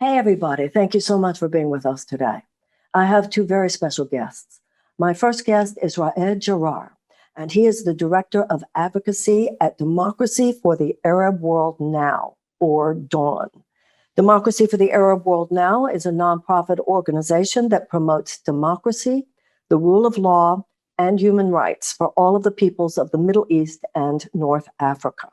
Hey, everybody. Thank you so much for being with us today. I have two very special guests. My first guest is Raed Jarrar, and he is the Director of Advocacy at Democracy for the Arab World Now, or DAWN. Democracy for the Arab World Now is a nonprofit organization that promotes democracy, the rule of law, and human rights for all of the peoples of the Middle East and North Africa.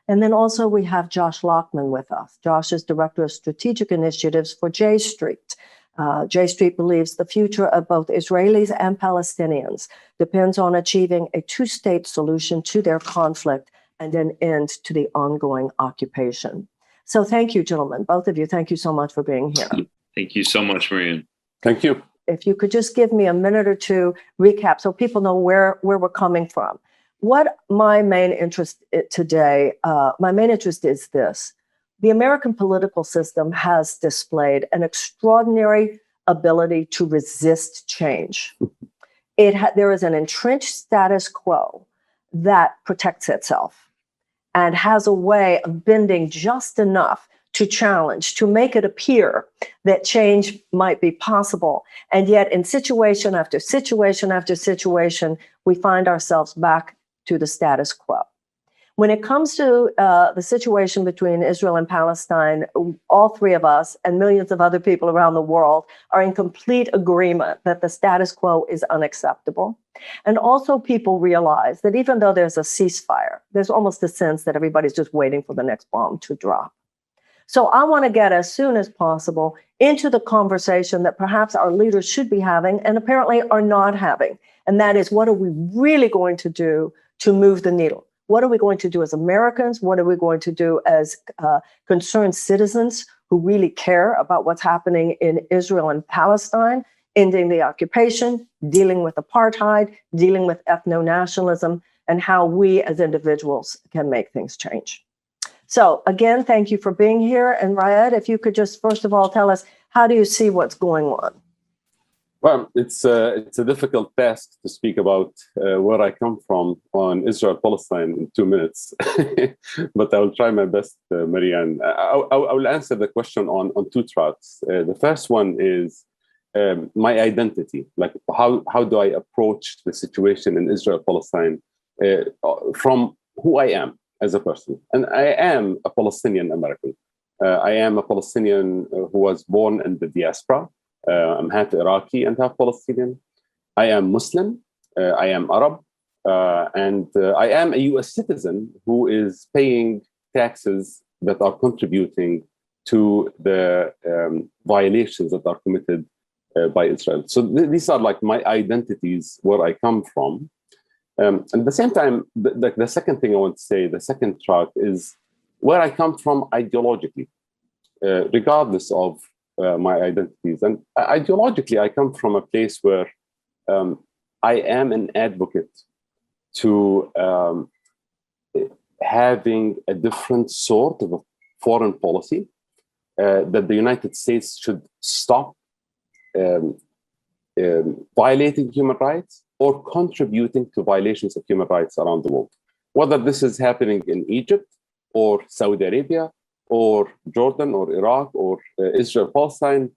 And then also we have Josh Lockman with us. Josh is Director of Strategic Initiatives for JStreet. JStreet believes the future of both Israelis and Palestinians depends on achieving a two-state solution to their conflict and an end to the ongoing occupation. So thank you, gentlemen. Both of you, thank you so much for being here. Thank you so much, Marianne. Thank you. If you could just give me a minute or two recap so people know where we're coming from. What my main interest today, is this. The American political system has displayed an extraordinary ability to resist change. There is an entrenched status quo that protects itself and has a way of bending just enough to challenge, to make it appear that change might be possible. And yet in situation after situation after situation, we find ourselves back to the status quo. When it comes to the situation between Israel and Palestine, all three of us and millions of other people around the world are in complete agreement that the status quo is unacceptable. And also people realize that even though there's a ceasefire, there's almost a sense that everybody's just waiting for the next bomb to drop. So I want to get as soon as possible into the conversation that perhaps our leaders should be having and apparently are not having. And that is, what are we really going to do to move the needle? What are we going to do as Americans? What are we going to do as concerned citizens who really care about what's happening in Israel and Palestine, ending the occupation, dealing with apartheid, dealing with ethno-nationalism, and how we as individuals can make things change? So again, thank you for being here. And Raed, if you could just first of all tell us, how do you see what's going on? Well, it's a difficult task to speak about where I come from on Israel-Palestine in 2 minutes, but I will try my best, Marianne. I will answer the question on two tracks. The first one is my identity, like how do I approach the situation in Israel-Palestine from who I am as a person. And I am a Palestinian American. I am a Palestinian who was born in the diaspora. I'm half Iraqi and half Palestinian. I am Muslim. I am Arab. And I am a US citizen who is paying taxes that are contributing to the violations that are committed by Israel. So these are like my identities, where I come from. And at the same time, the second thing I want to say, the second track, is where I come from ideologically, regardless of my identities. And ideologically, I come from a place where I am an advocate to having a different sort of a foreign policy, that the United States should stop violating human rights or contributing to violations of human rights around the world. Whether this is happening in Egypt or Saudi Arabia or Jordan or Iraq or Israel, Palestine,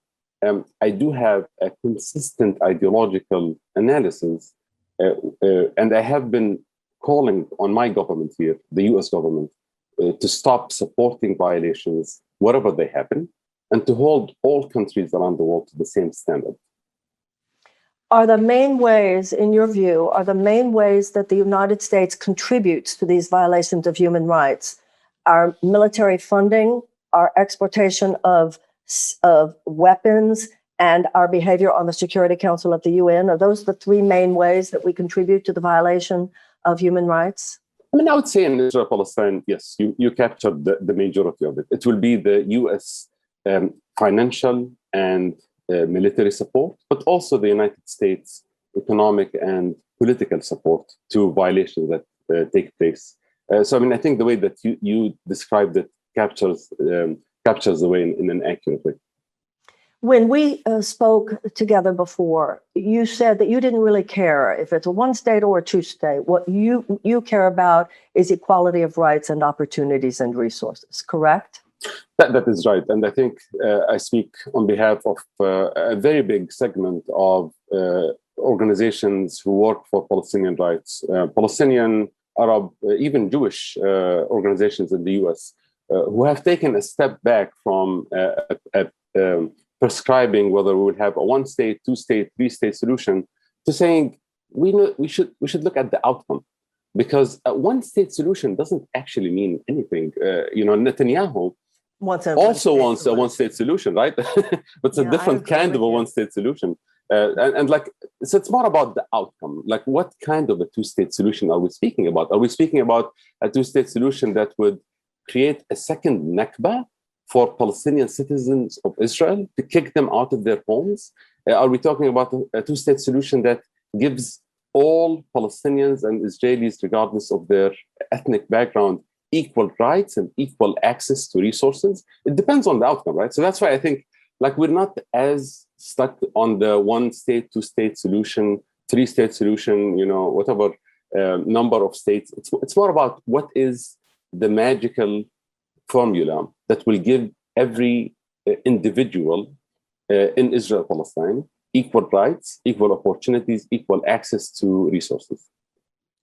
I do have a consistent ideological analysis. And I have been calling on my government here, the US government, to stop supporting violations wherever they happen and to hold all countries around the world to the same standard. Are the main ways, in your view, are the main ways that the United States contributes to these violations of human rights our military funding, our exportation of weapons, and our behavior on the Security Council of the UN? Are those the three main ways that we contribute to the violation of human rights? I mean, I would say in Israel, Palestine, yes, you captured the majority of it. It will be the US financial and military support, but also the United States economic and political support to violations that take place. So, I mean, I think the way that you described it captures the way in an accurate way. When we spoke together before, you said that you didn't really care if it's a one state or a two state. What you care about is equality of rights and opportunities and resources, correct? That is right. And I think I speak on behalf of a very big segment of organizations who work for Palestinian rights, Palestinian, Arab, even Jewish organizations in the US, who have taken a step back from prescribing whether we would have a one-state, two-state, three-state solution to saying we should look at the outcome, because a one-state solution doesn't actually mean anything. Netanyahu also wants a one-state solution, right? But it's a different kind of a one-state solution. So it's more about the outcome. Like, what kind of a two-state solution are we speaking about? Are we speaking about a two-state solution that would create a second Nakba for Palestinian citizens of Israel, to kick them out of their homes? Are we talking about a two-state solution that gives all Palestinians and Israelis, regardless of their ethnic background, equal rights and equal access to resources? It depends on the outcome, right? So that's why I think, like, we're not as stuck on the one-state, two-state solution, three-state solution, whatever number of states. It's more about what is the magical formula that will give every individual in Israel, Palestine, equal rights, equal opportunities, equal access to resources.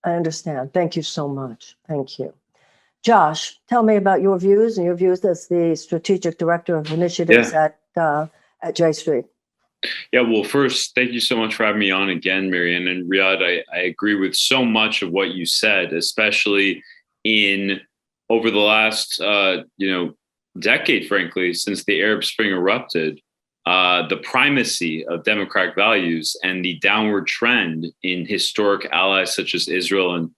I understand. Thank you so much. Thank you. Josh, tell me about your views as the strategic director of initiatives at JStreet. Yeah, well, first, thank you so much for having me on again, Marianne. And Raed, I agree with so much of what you said, especially over the last decade, frankly, since the Arab Spring erupted. The primacy of democratic values and the downward trend in historic allies such as Israel and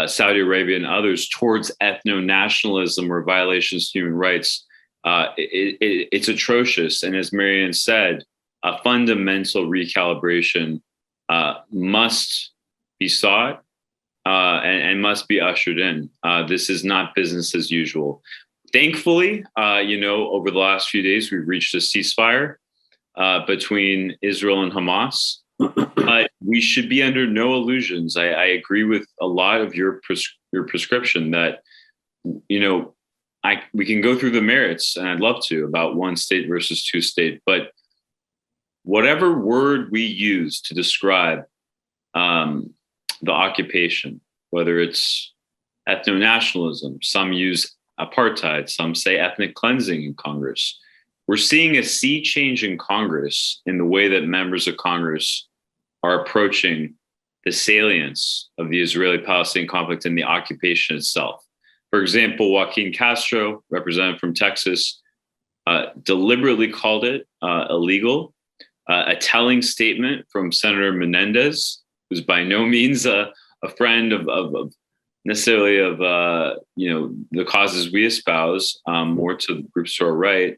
Saudi Arabia and others towards ethno-nationalism or violations of human rights, it's atrocious. And as Marianne said, a fundamental recalibration must be sought and must be ushered in. This is not business as usual. Thankfully, over the last few days, we've reached a ceasefire between Israel and Hamas. But we should be under no illusions. I agree with a lot of your prescription that, we can go through the merits, and I'd love to, about one state versus two state. But whatever word we use to describe the occupation, whether it's ethno-nationalism, some use apartheid, some say ethnic cleansing in Congress. We're seeing a sea change in Congress in the way that members of Congress are approaching the salience of the Israeli-Palestinian conflict and the occupation itself. For example, Joaquin Castro, representative from Texas, deliberately called it illegal. A telling statement from Senator Menendez, who's by no means a friend of necessarily of the causes we espouse, more to the groups to our right,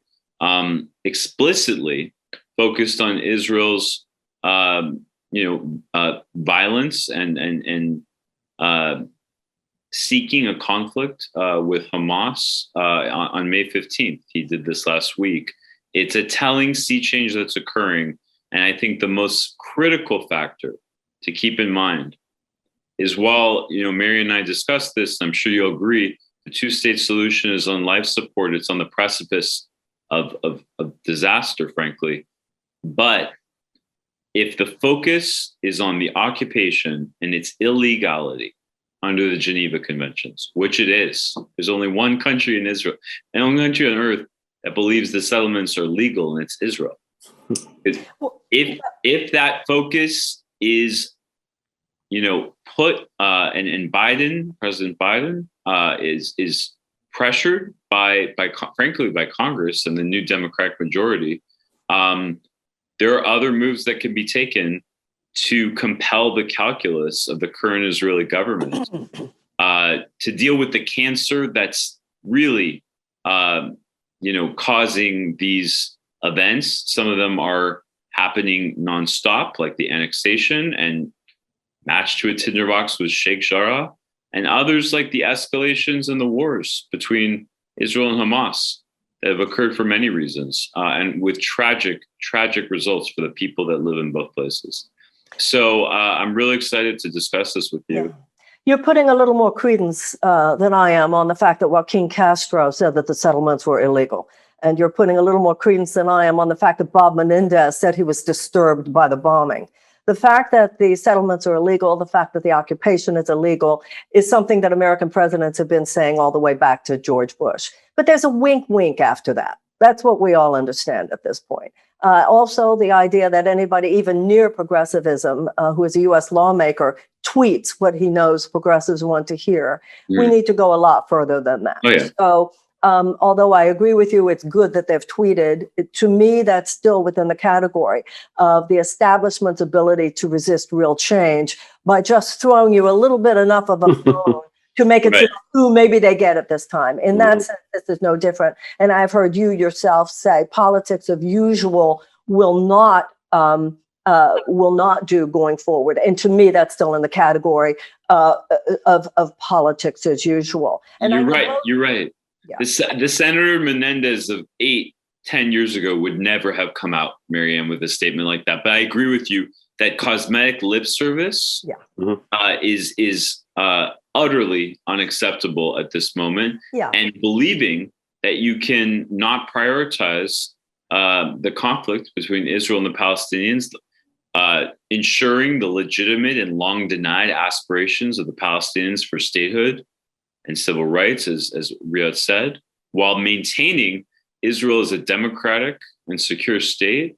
explicitly focused on Israel's violence and seeking a conflict with Hamas on May 15th. He did this last week. It's a telling sea change that's occurring. And I think the most critical factor to keep in mind is, while Marianne and I discussed this, and I'm sure you'll agree, the two-state solution is on life support. It's on the precipice of disaster, frankly. But if the focus is on the occupation and its illegality under the Geneva Conventions, which it is, there's only one country in Israel, and only country on earth that believes the settlements are legal, and it's Israel. If that focus is, put, and President Biden is pressured by Congress and the new Democratic majority, there are other moves that can be taken to compel the calculus of the current Israeli government to deal with the cancer that's really, causing these events. Some of them are happening nonstop, like the annexation and matched to a tinderbox with Sheikh Jarrah, and others like the escalations and the wars between Israel and Hamas that have occurred for many reasons, and with tragic results for the people that live in both places. So I'm really excited to discuss this with you. You're putting a little more credence than I am on the fact that Joaquin Castro said that the settlements were illegal. And you're putting a little more credence than I am on the fact that Bob Menendez said he was disturbed by the bombing. The fact that the settlements are illegal, the fact that the occupation is illegal, is something that American presidents have been saying all the way back to George Bush. But there's a wink, wink after that. That's what we all understand at this point. Also, the idea that anybody even near progressivism, who is a U.S. lawmaker, tweets what he knows progressives want to hear. We need to go a lot further than that. Oh, yeah. So although I agree with you, it's good that they've tweeted. To me, that's still within the category of the establishment's ability to resist real change by just throwing you a little bit enough of a bone to make it feel, maybe they get it this time. In that sense, this is no different. And I've heard you yourself say politics of usual will not do going forward. And to me, that's still in the category of politics as usual. And You're right. Yeah. The Senator Menendez of 10 years ago would never have come out, Marianne, with a statement like that. But I agree with you that cosmetic lip service is utterly unacceptable at this moment. Yeah. And believing that you can not prioritize the conflict between Israel and the Palestinians, ensuring the legitimate and long denied aspirations of the Palestinians for statehood and civil rights, as Raed said, while maintaining Israel as a democratic and secure state.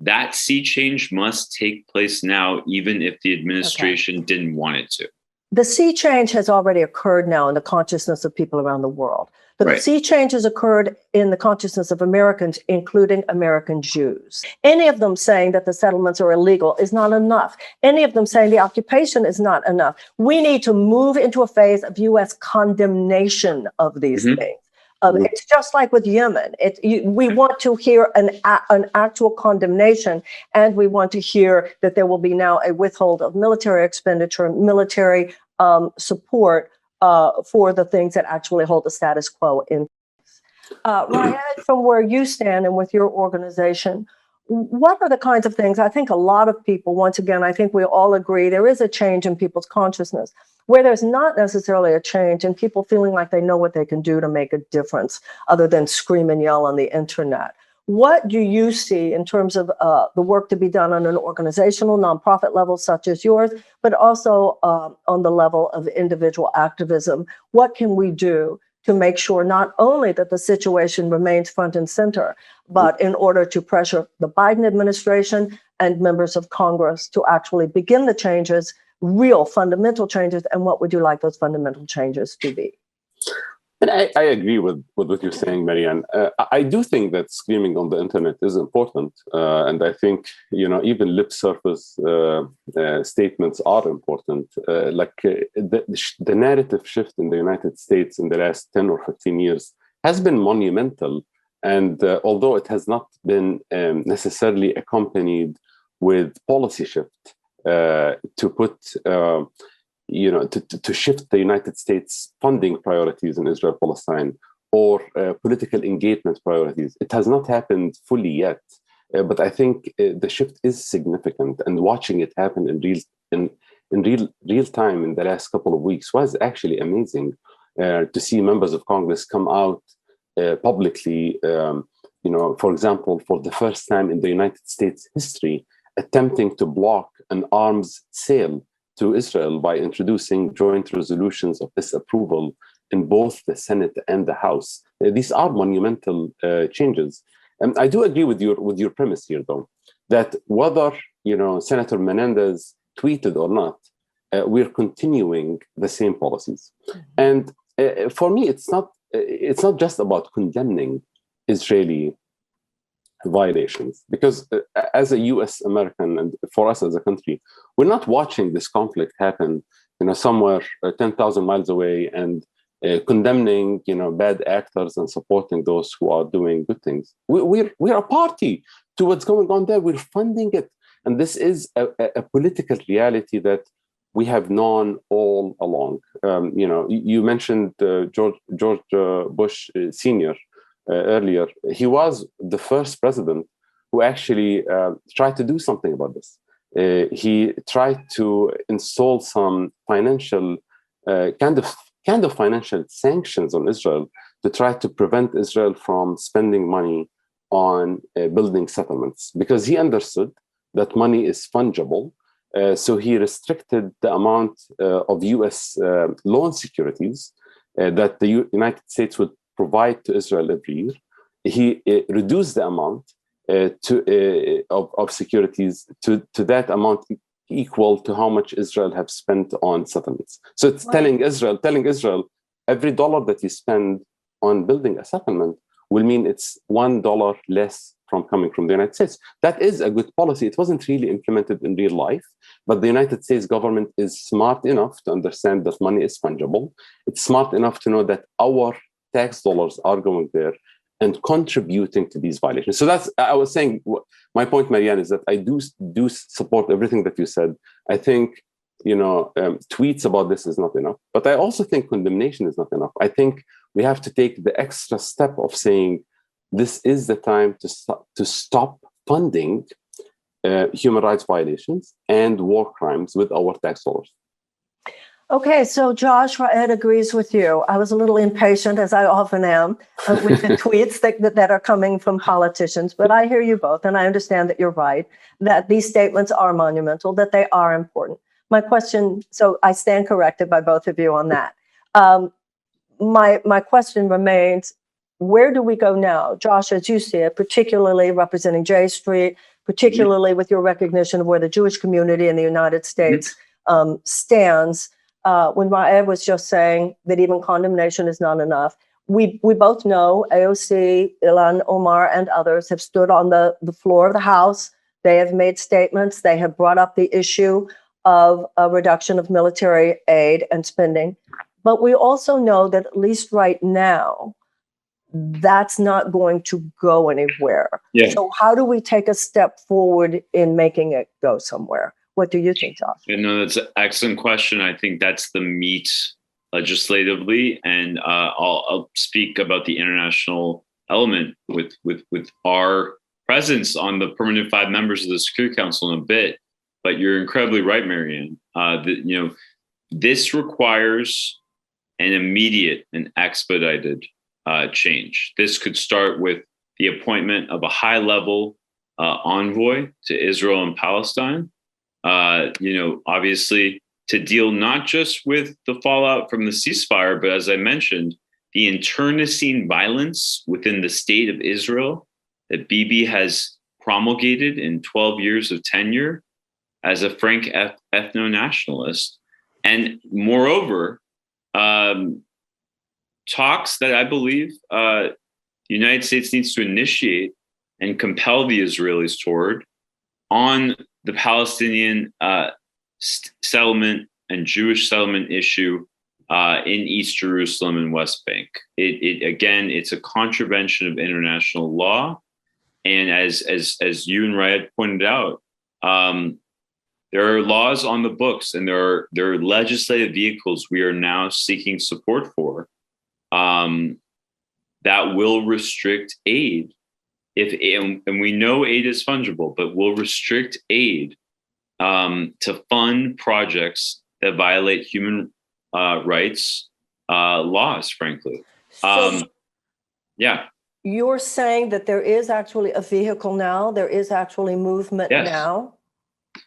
That sea change must take place now, even if the administration didn't want it to. The sea change has already occurred now in the consciousness of people around the world. The sea change has occurred in the consciousness of Americans, including American Jews. Any of them saying that the settlements are illegal is not enough. Any of them saying the occupation is not enough. We need to move into a phase of U.S. condemnation of these things. It's just like with Yemen. We want to hear an actual condemnation, and we want to hear that there will be now a withhold of military expenditure, military support for the things that actually hold the status quo in place. Raed, from where you stand and with your organization, what are the kinds of things? I think a lot of people, once again, I think we all agree there is a change in people's consciousness where there's not necessarily a change in people feeling like they know what they can do to make a difference other than scream and yell on the internet. What do you see in terms of the work to be done on an organizational, nonprofit level such as yours, but also on the level of individual activism? What can we do to make sure not only that the situation remains front and center, but in order to pressure the Biden administration and members of Congress to actually begin the changes, real fundamental changes, and what would you like those fundamental changes to be? And I agree with what you're saying, Marianne. I do think that screaming on the internet is important. And I think, even lip surface statements are important. The narrative shift in the United States in the last 10 or 15 years has been monumental. And although it has not been necessarily accompanied with policy shift to put to shift the United States funding priorities in Israel-Palestine or political engagement priorities. It has not happened fully yet, but I think the shift is significant. And watching it happen in real time in the last couple of weeks was actually amazing to see members of Congress come out publicly. For example, for the first time in the United States history, attempting to block an arms sale to Israel by introducing joint resolutions of disapproval in both the Senate and the House. These are monumental changes. And I do agree with your premise here, though, that whether Senator Menendez tweeted or not, we're continuing the same policies. And for me, it's not just about condemning Israeli violations, because as a U.S. American and for us as a country, we're not watching this conflict happen, somewhere 10,000 miles away and condemning, bad actors and supporting those who are doing good things. We're a party to what's going on there. We're funding it, and this is a political reality that we have known all along. You mentioned George Bush Sr. Earlier. He was the first president who actually tried to do something about this. he tried to install some financial kind of financial sanctions on Israel to try to prevent Israel from spending money on building settlements, because he understood that money is fungible. So he restricted the amount of U.S. Loan securities that the United States would provide to Israel every year. He reduced the amount of securities to that amount equal to how much Israel have spent on settlements. So it's telling Israel, every dollar that you spend on building a settlement will mean it's $1 less coming from the United States. That is a good policy. It wasn't really implemented in real life, but the United States government is smart enough to understand that money is fungible. It's smart enough to know that our tax dollars are going there and contributing to these violations. So I was saying, my point, Marianne, is that I do support everything that you said. I think, tweets about this is not enough, but I also think condemnation is not enough. I think we have to take the extra step of saying, this is the time to stop funding human rights violations and war crimes with our tax dollars. Okay, so Josh, Raed agrees with you. I was a little impatient, as I often am, with the tweets that are coming from politicians, but I hear you both, and I understand that you're right, that these statements are monumental, that they are important. My question, so I stand corrected by both of you on that. My question remains, where do we go now? Josh, as you see it, particularly representing JStreet, particularly with your recognition of where the Jewish community in the United States stands, when Raed was just saying that even condemnation is not enough. We both know AOC, Ilhan Omar, and others have stood on the floor of the House. They have made statements. They have brought up the issue of a reduction of military aid and spending. But we also know that at least right now, that's not going to go anywhere. Yeah. So how do we take a step forward in making it go somewhere? What do you think, Josh? That's an excellent question. I think that's the meat legislatively, and I'll speak about the international element with our presence on the permanent 5 members of the Security Council in a bit. But you're incredibly right, Marianne. This requires an immediate and expedited change. This could start with the appointment of a high-level envoy to Israel and Palestine. Obviously, to deal not just with the fallout from the ceasefire, but as I mentioned, the internecine violence within the state of Israel that Bibi has promulgated in 12 years of tenure as a frank ethno-nationalist. And moreover, talks that I believe the United States needs to initiate and compel the Israelis toward on the Palestinian settlement and Jewish settlement issue in East Jerusalem and West Bank. It's a contravention of international law, and as you and Raed pointed out, there are laws on the books, and there are legislative vehicles we are now seeking support for that will restrict aid. And we know aid is fungible, but will restrict aid to fund projects that violate human rights laws, frankly. You're saying that there is actually a vehicle now. There is actually movement now.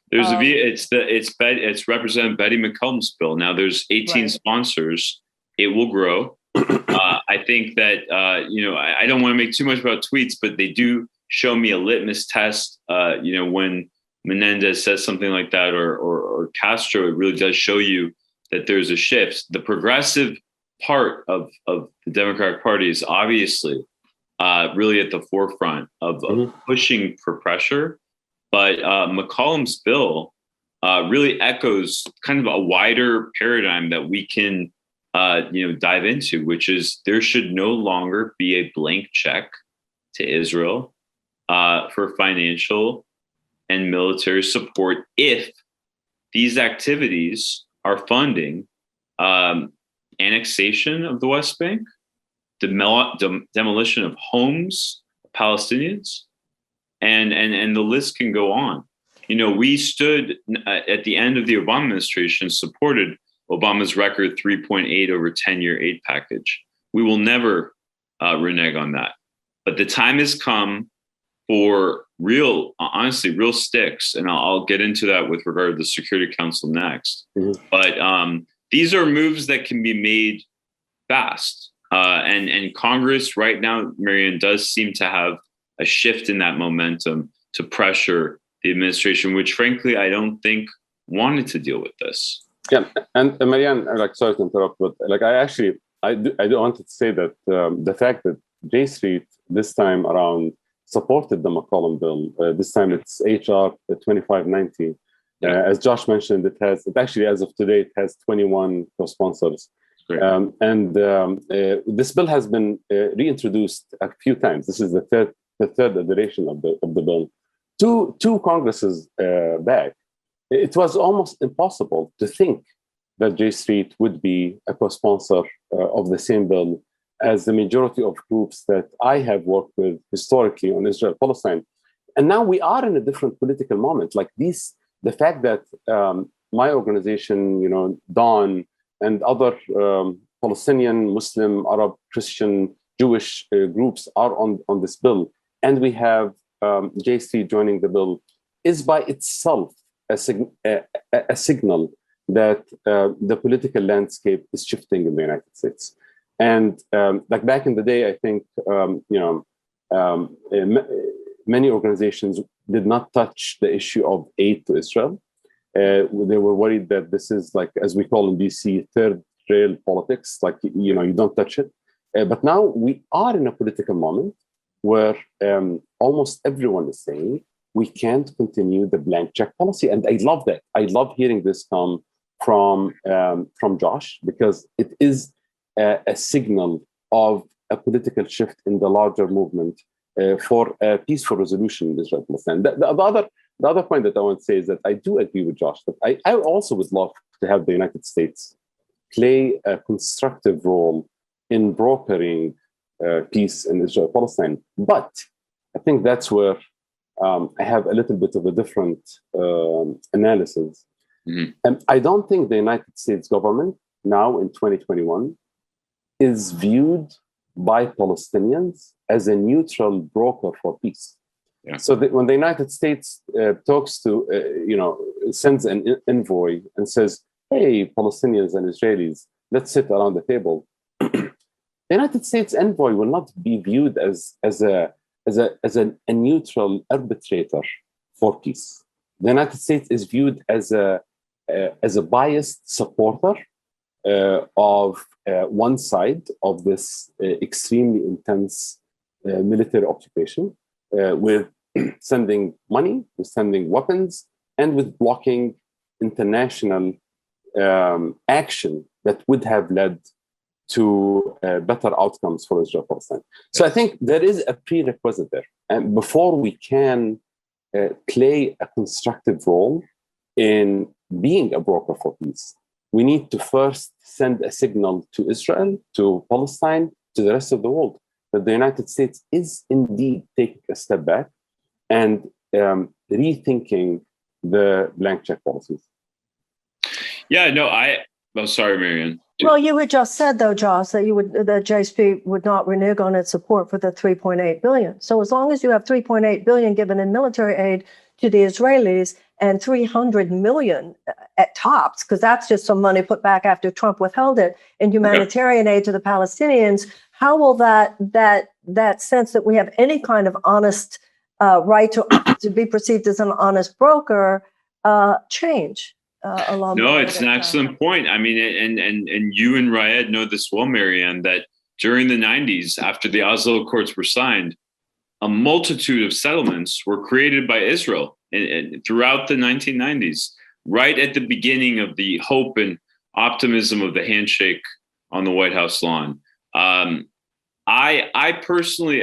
There's it's Representative Betty McCollum's bill. Now there's 18 sponsors. It will grow. I think that I don't want to make too much about tweets, but they do show me a litmus test. When Menendez says something like that, or Castro, it really does show you that there's a shift. The progressive part of the Democratic Party is obviously really at the forefront of pushing for pressure. But McCollum's bill really echoes kind of a wider paradigm that we can dive into, which is there should no longer be a blank check to Israel for financial and military support if these activities are funding annexation of the West Bank, demolition of homes of Palestinians, and the list can go on. we stood at the end of the Obama administration, supported Obama's record 3.8 over 10-year aid package. We will never renege on that. But the time has come for real sticks, and I'll get into that with regard to the Security Council next. Mm-hmm. But these are moves that can be made fast. And Congress right now, Marianne, does seem to have a shift in that momentum to pressure the administration, which frankly, I don't think wanted to deal with this. Yeah, and Marianne, sorry to interrupt, but I do want to say that the fact that JStreet this time around supported the McCollum bill, this time it's HR 2590. As Josh mentioned, it actually, as of today, it has 21 co-sponsors. This bill has been reintroduced a few times. This is the third iteration of the bill. Two Congresses back, it was almost impossible to think that JStreet would be a co-sponsor of the same bill as the majority of groups that I have worked with historically on Israel-Palestine. And now we are in a different political moment. The fact that my organization, Dawn, and other Palestinian, Muslim, Arab, Christian, Jewish groups are on this bill, and we have JStreet joining the bill, is by itself a signal that the political landscape is shifting in the United States. And back in the day, I think many organizations did not touch the issue of aid to Israel. They were worried that this is, as we call in DC, third rail politics. You don't touch it. But now we are in a political moment where almost everyone is saying we can't continue the blank check policy. And I love that. I love hearing this come from Josh, because it is a signal of a political shift in the larger movement for a peaceful resolution in Israel and Palestine. The other point that I want to say is that I do agree with Josh that I also would love to have the United States play a constructive role in brokering peace in Israel-Palestine. But I think that's where I have a little bit of a different analysis. Mm-hmm. And I don't think the United States government now in 2021 is viewed by Palestinians as a neutral broker for peace. Yeah. So when the United States sends an envoy and says, "Hey, Palestinians and Israelis, let's sit around the table," the United States envoy will not be viewed as a neutral arbitrator for peace. The United States is viewed as a biased supporter of one side of this extremely intense military occupation, with sending money, with sending weapons, and with blocking international action that would have led to better outcomes for Israel Palestine. So I think there is a prerequisite there. And before we can play a constructive role in being a broker for peace, we need to first send a signal to Israel, to Palestine, to the rest of the world, that the United States is indeed taking a step back and rethinking the blank check policies. Yeah, no, sorry, Marianne. Well, you had just said, though, Josh, that that JSP would not renege on its support for the $3.8 billion. So as long as you have $3.8 billion given in military aid to the Israelis and $300 million at tops, because that's just some money put back after Trump withheld it, in humanitarian aid to the Palestinians, how will that sense that we have any kind of honest right to be perceived as an honest broker change? No, it's an excellent point. I mean, and you and Raed know this well, Marianne, that during the 90s, after the Oslo Accords were signed, a multitude of settlements were created by Israel and throughout the 1990s, right at the beginning of the hope and optimism of the handshake on the White House lawn. I personally,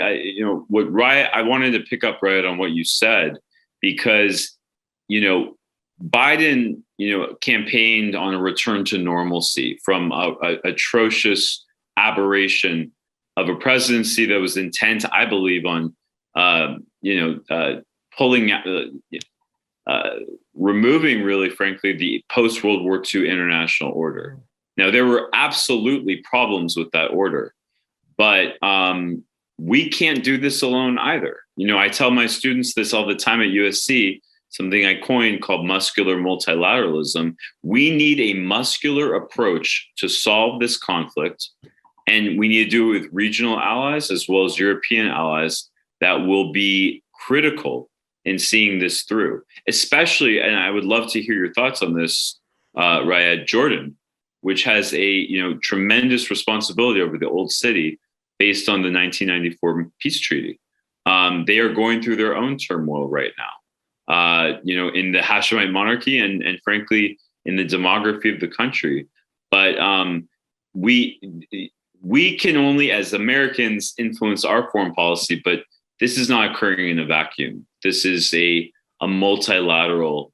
what Raed, I wanted to pick up Raed on what you said, because, Biden, campaigned on a return to normalcy from a atrocious aberration of a presidency that was intent, I believe, on, pulling removing, really, frankly, the post-World War II international order. Now, there were absolutely problems with that order, but we can't do this alone either. I tell my students this all the time at USC, something I coined called muscular multilateralism. We need a muscular approach to solve this conflict, and we need to do it with regional allies as well as European allies that will be critical in seeing this through. Especially, and I would love to hear your thoughts on this, Raed, Jordan, which has a tremendous responsibility over the Old City based on the 1994 peace treaty. They are going through their own turmoil right now, in the Hashemite monarchy and frankly, in the demography of the country. But we can only, as Americans, influence our foreign policy, but this is not occurring in a vacuum. This is a multilateral,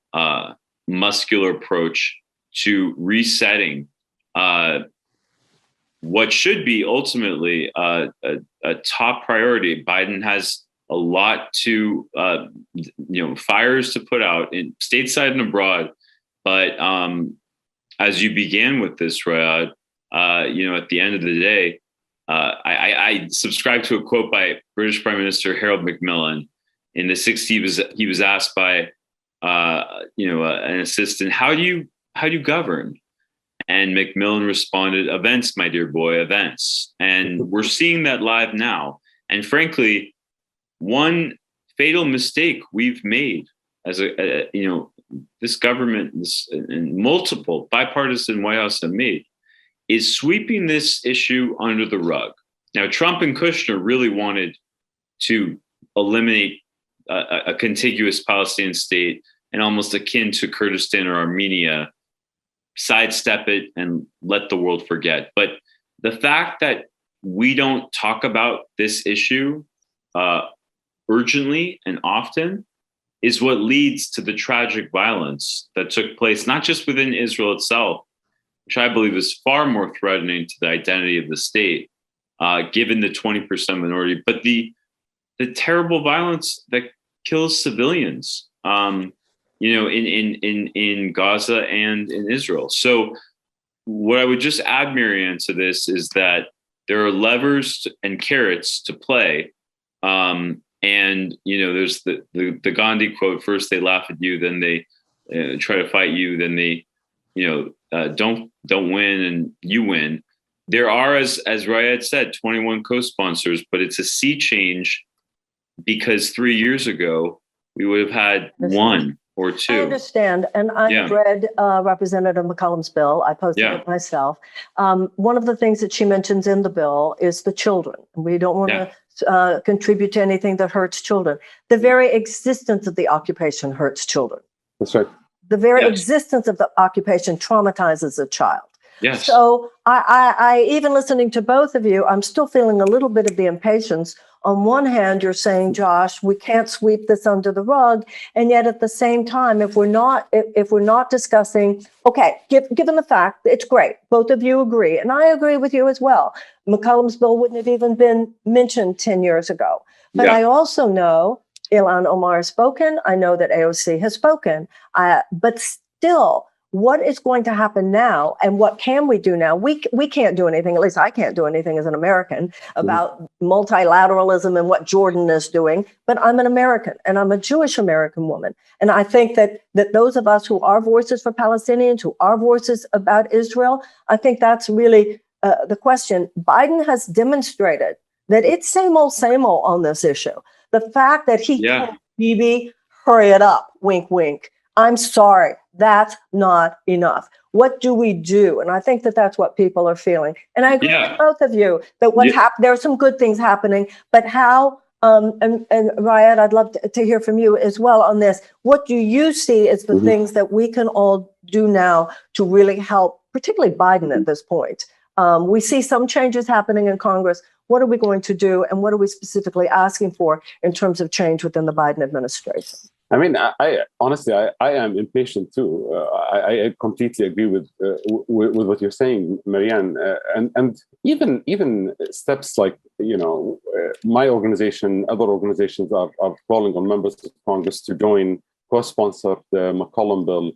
muscular approach to resetting what should be ultimately a top priority. Biden has a lot to, fires to put out in stateside and abroad. But as you began with this, Raed, at the end of the day, I subscribe to a quote by British Prime Minister Harold Macmillan. In the 60s, he was asked by, an assistant, how do you govern? And Macmillan responded, events, my dear boy, events. And we're seeing that live now. And frankly, one fatal mistake we've made as this government and multiple bipartisan White House have made is sweeping this issue under the rug. Now, Trump and Kushner really wanted to eliminate a contiguous Palestinian state and almost akin to Kurdistan or Armenia, sidestep it and let the world forget. But the fact that we don't talk about this issue urgently and often is what leads to the tragic violence that took place, not just within Israel itself, which I believe is far more threatening to the identity of the state, given the 20% minority, but the terrible violence that kills civilians, in Gaza and in Israel. So what I would just add, Marianne, to this is that there are levers and carrots to play. There's the Gandhi quote, first they laugh at you, then they try to fight you, then they, don't win and you win. There are, as Raed said, 21 co-sponsors, but it's a sea change because 3 years ago, we would have had one or two. I understand. And I read Representative McCollum's bill. I posted it myself. One of the things that she mentions in the bill is the children. We don't want to contribute to anything that hurts children. The very existence of the occupation hurts children. That's right. The very existence of the occupation traumatizes a child. Yes. So I even listening to both of you, I'm still feeling a little bit of the impatience. On one hand, you're saying, Josh, we can't sweep this under the rug. And yet at the same time, if we're not discussing, okay, given the fact that it's great, both of you agree, and I agree with you as well. McCollum's bill wouldn't have even been mentioned 10 years ago. But I also know Ilhan Omar has spoken. I know that AOC has spoken. But still, what is going to happen now and what can we do now? We can't do anything, at least I can't do anything as an American about multilateralism and what Jordan is doing, but I'm an American and I'm a Jewish American woman. And I think that those of us who are voices for Palestinians, who are voices about Israel, I think that's really the question. Biden has demonstrated that it's same old on this issue. The fact that he told Bibi, hurry it up, wink, wink. I'm sorry, that's not enough. What do we do? And I think that that's what people are feeling. And I agree with both of you that there are some good things happening, but how, and Raed, I'd love to hear from you as well on this. What do you see as the things that we can all do now to really help, particularly Biden at this point? We see some changes happening in Congress. What are we going to do? And what are we specifically asking for in terms of change within the Biden administration? I mean, I honestly am impatient too. I completely agree with what you're saying, Marianne, and even steps like my organization, other organizations are calling on members of Congress to join co-sponsored the McCollum bill.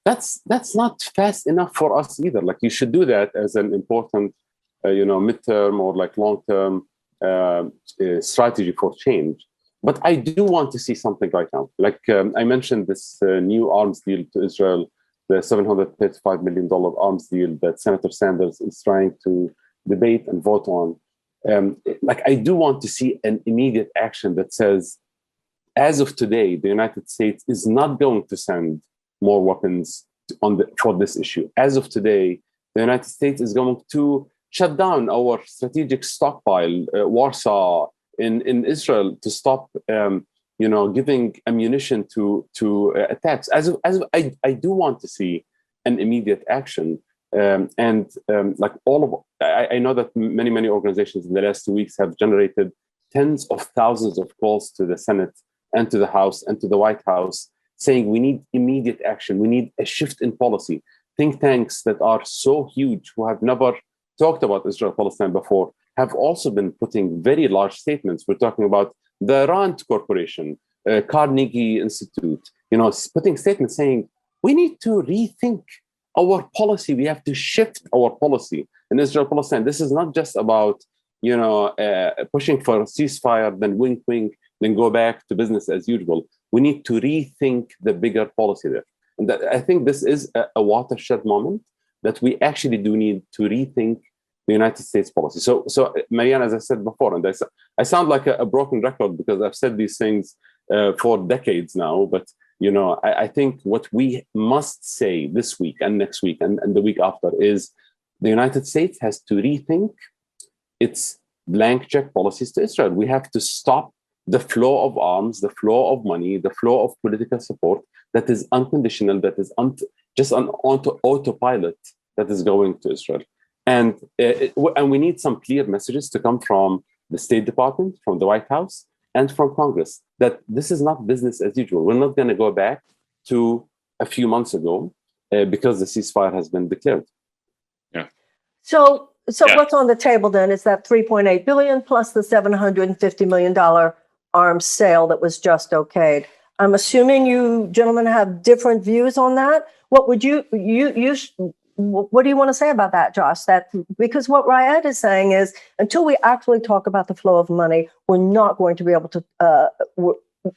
That's not fast enough for us either. Like, you should do that as an important, midterm or like long-term strategy for change. But I do want to see something right now. Like, I mentioned this new arms deal to Israel, the $735 million arms deal that Senator Sanders is trying to debate and vote on. Like, I do want to see an immediate action that says, as of today, the United States is not going to send more weapons for this issue. As of today, the United States is going to shut down our strategic stockpile, Warsaw, in Israel, to stop, giving ammunition to attacks. I do want to see an immediate action. I know that many organizations in the last 2 weeks have generated tens of thousands of calls to the Senate and to the House and to the White House saying we need immediate action. We need a shift in policy. Think tanks that are so huge, who have never talked about Israel-Palestine before, have also been putting very large statements. We're talking about the Rand Corporation, Carnegie Institute, putting statements saying we need to rethink our policy. We have to shift our policy in Israel-Palestine. This is not just about, pushing for a ceasefire, then wink, wink, then go back to business as usual. We need to rethink the bigger policy there. And I think this is a watershed moment that we actually do need to rethink the United States policy. So Marianne, as I said before, and I sound like a broken record because I've said these things for decades now, but I think what we must say this week and next week and the week after is the United States has to rethink its blank check policies to Israel. We have to stop the flow of arms, the flow of money, the flow of political support that is unconditional, that is just on autopilot that is going to Israel. And we need some clear messages to come from the State Department, from the White House, and from Congress, that this is not business as usual. We're not going to go back to a few months ago because the ceasefire has been declared. Yeah. So what's on the table then is that $3.8 billion plus the $750 million arms sale that was just okayed. I'm assuming you gentlemen have different views on that. What would what do you want to say about that, Josh? Because what Raed is saying is, until we actually talk about the flow of money, we're not going to be able to.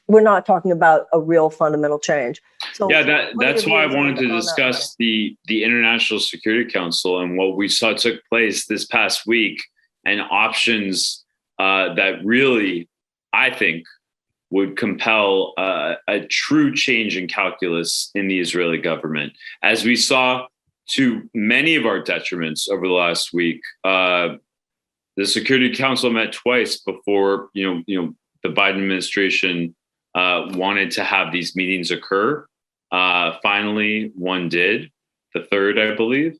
We're not talking about a real fundamental change. So yeah, that's why I wanted to discuss the International Security Council and what we saw took place this past week, and options that really, I think, would compel a true change in calculus in the Israeli government. As we saw, to many of our detriments over the last week, the Security Council met twice before the Biden administration wanted to have these meetings occur. Finally, one did, the third, I believe.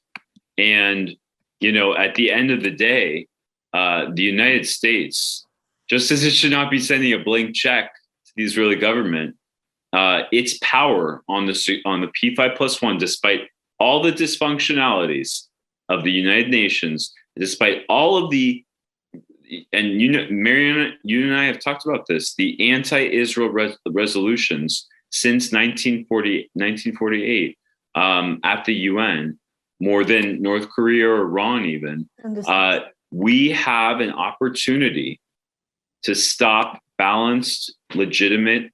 And at the end of the day, the United States, just as it should not be sending a blank check to the Israeli government, its power on the P5+1, despite all the dysfunctionalities of the United Nations, despite all of the, and Marianne, you and I have talked about this, the anti-Israel resolutions since 1948 at the UN, more than North Korea or Iran even, we have an opportunity to stop balanced, legitimate,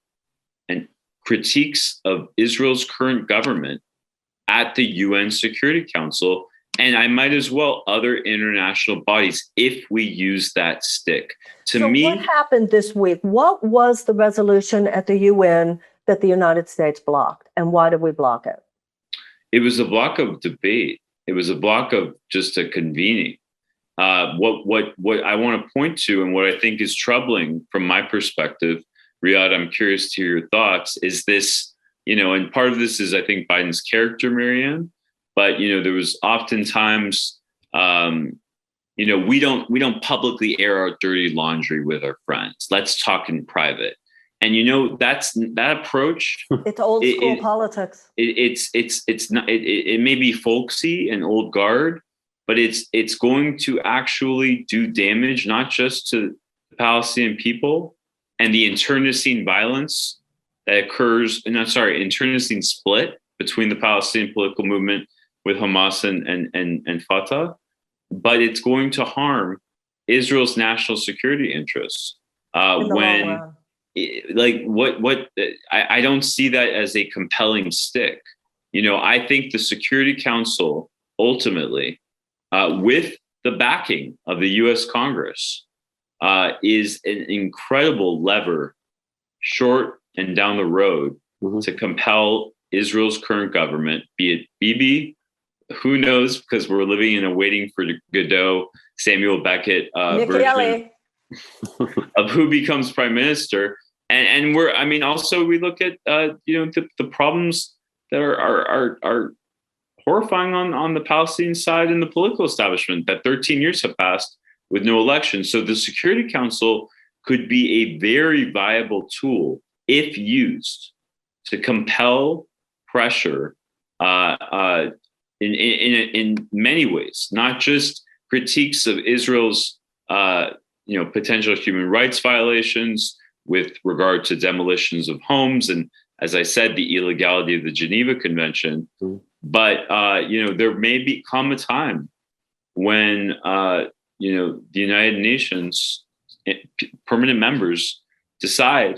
and critiques of Israel's current government at the UN Security Council, and I might as well other international bodies if we use that stick. What happened this week? What was the resolution at the UN that the United States blocked, and why did we block it? It was a block of debate. It was a block of just a convening. What I want to point to, and what I think is troubling from my perspective, Raed, I'm curious to hear your thoughts, is this, and part of this is, I think, Biden's character, Marianne, but, there was oftentimes, we don't publicly air our dirty laundry with our friends. Let's talk in private. And, that approach. It's old school politics. It's not, it may be folksy and old guard, but it's going to actually do damage, not just to the Palestinian people and the internecine violence that occurs, internecine split between the Palestinian political movement with Hamas and Fatah, but it's going to harm Israel's national security interests. In the long run. I don't see that as a compelling stick. I think the Security Council ultimately, with the backing of the U.S. Congress, is an incredible lever, short and down the road, to compel Israel's current government, be it Bibi, who knows, because we're living in a waiting for Godot, Samuel Beckett version of who becomes prime minister. And also we look at the problems that are horrifying on the Palestinian side and the political establishment, that 13 years have passed with no election. So the Security Council could be a very viable tool if used to compel pressure in many ways, not just critiques of Israel's potential human rights violations with regard to demolitions of homes and, as I said, the illegality of the Geneva Convention. But there may come a time when the United Nations permanent members decide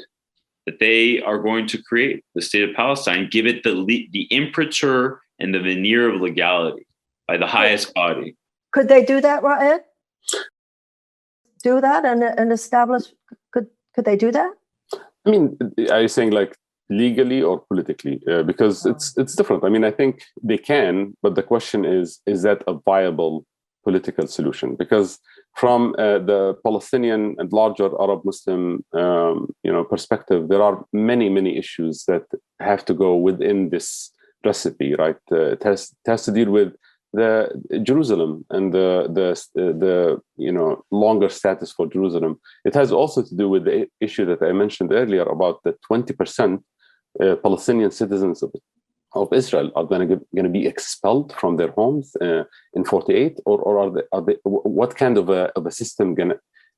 that they are going to create the state of Palestine, give it the imprimatur and the veneer of legality by the highest body. Could they do that, Raed? Do that and establish? Could they do that? I mean, are you saying like legally or politically? Because it's different. I mean, I think they can, but the question is that a viable political solution? Because from the Palestinian and larger Arab Muslim perspective, there are many issues that have to go within this recipe, right? It has to deal with the Jerusalem and the longer status for Jerusalem. It has also to do with the issue that I mentioned earlier about the 20% Palestinian citizens of Israel are going to be expelled from their homes in 48, or are they what kind of a system